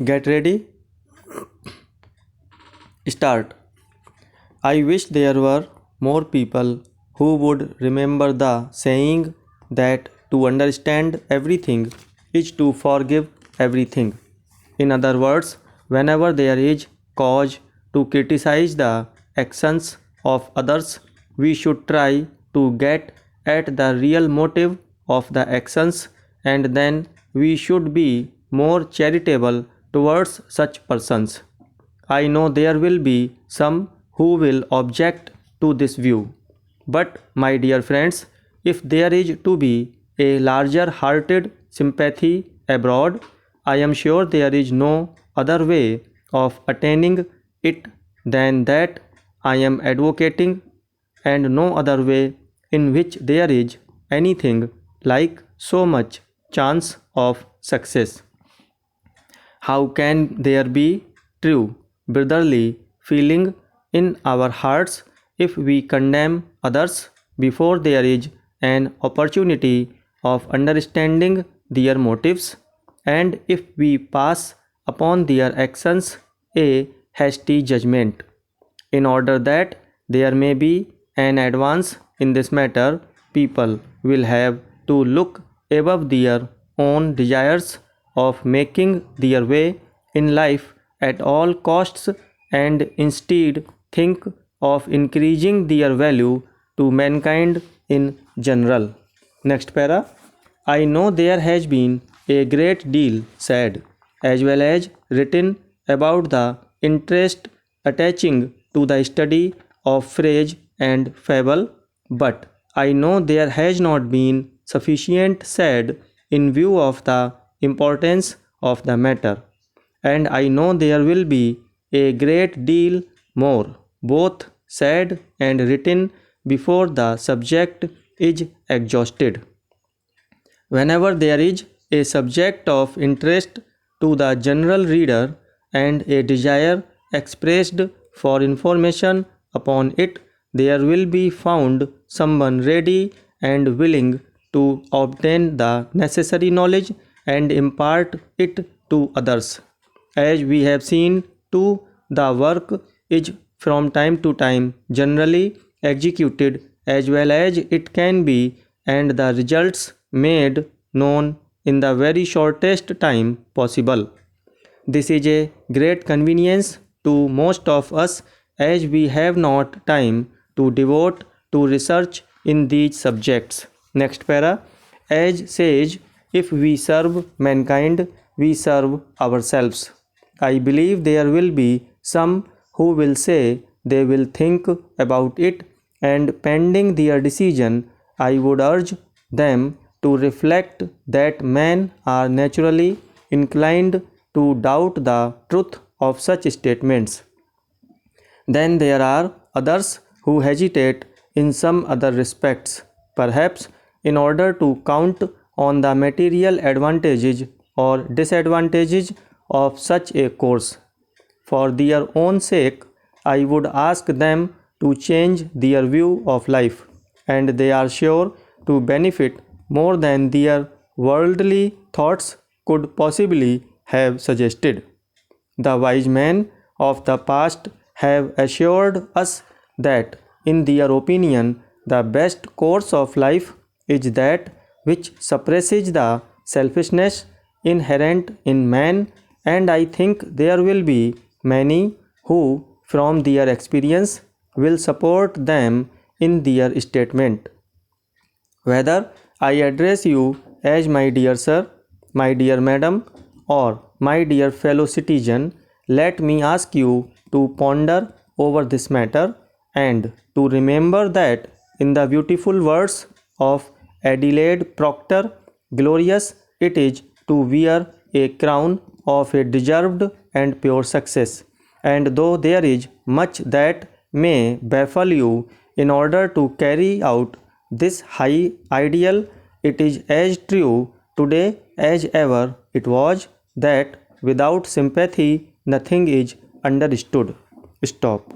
Get ready. Start. I wish there were more people who would remember the saying that to understand everything is to forgive everything. In other words, whenever there is cause to criticize the actions of others, we should try to get at the real motive of the actions, and then we should be more charitable towards such persons. I know there will be some who will object to this view. But, my dear friends, if there is to be a larger hearted sympathy abroad, I am sure there is no other way of attaining it than that I am advocating, and no other way in which there is anything like so much chance of success. How can there be true brotherly feeling in our hearts if we condemn others before there is an opportunity of understanding their motives, and if we pass upon their actions a hasty judgment? In order that there may be an advance in this matter, people will have to look above their own desires of making their way in life at all costs, and instead think of increasing their value to mankind in general. Next para. I know there has been a great deal said as well as written about the interest attaching to the study of phrase and fable, but I know there has not been sufficient said in view of the importance of the matter, and I know there will be a great deal more, both said and written, before the subject is exhausted. Whenever there is a subject of interest to the general reader and a desire expressed for information upon it, there will be found someone ready and willing to obtain the necessary knowledge and impart it to others. As we have seen, too, the work is from time to time generally executed as well as it can be, and the results made known in the very shortest time possible. This is a great convenience to most of us, as we have not time to devote to research in these subjects. Next para. As sage, if we serve mankind, we serve ourselves. I believe there will be some who will say they will think about it, and pending their decision, I would urge them to reflect that men are naturally inclined to doubt the truth of such statements. Then there are others who hesitate in some other respects, perhaps in order to count on the material advantages or disadvantages of such a course. For their own sake, I would ask them to change their view of life, and they are sure to benefit more than their worldly thoughts could possibly have suggested. The wise men of the past have assured us that, in their opinion, the best course of life is that which suppresses the selfishness inherent in man, and I think there will be many who, from their experience, will support them in their statement. Whether I address you as my dear sir, my dear madam, or my dear fellow citizen, let me ask you to ponder over this matter, and to remember that, in the beautiful words of Adelaide Proctor, glorious it is to wear a crown of a deserved and pure success. And though there is much that may baffle you in order to carry out this high ideal, it is as true today as ever it was that without sympathy nothing is understood. Stop.